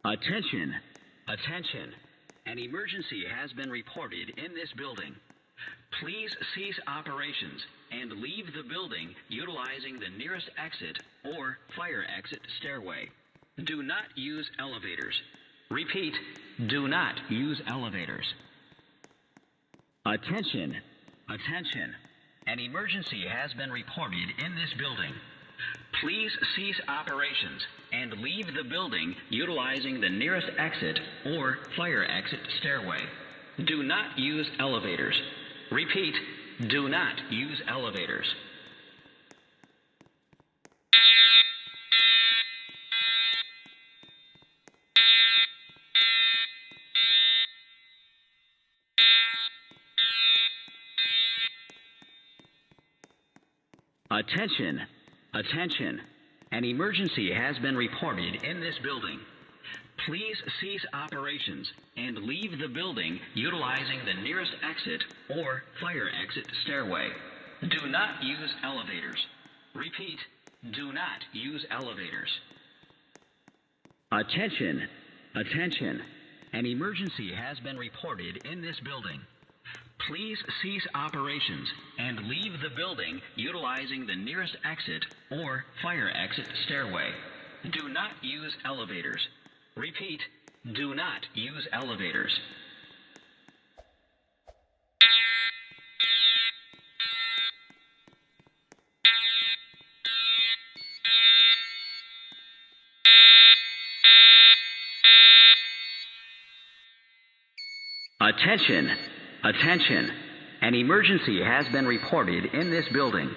Attention! Attention! An emergency has been reported in this building. Please cease operations and leave the building utilizing the nearest exit or fire exit stairway. Do not use elevators. Repeat, do not use elevators. Attention! Attention! An emergency has been reported in this building. Please cease operations and leave the building utilizing the nearest exit or fire exit stairway. Do not use elevators. Repeat, do not use elevators. Attention! Attention! An emergency has been reported in this building. Please cease operations and leave the building utilizing the nearest exit or fire exit stairway. Do not use elevators. Repeat, do not use elevators. Attention! Attention! An emergency has been reported in this building. Please cease operations and leave the building utilizing the nearest exit or fire exit stairway. Do not use elevators. Repeat, do not use elevators. Attention! Attention! An emergency has been reported in this building.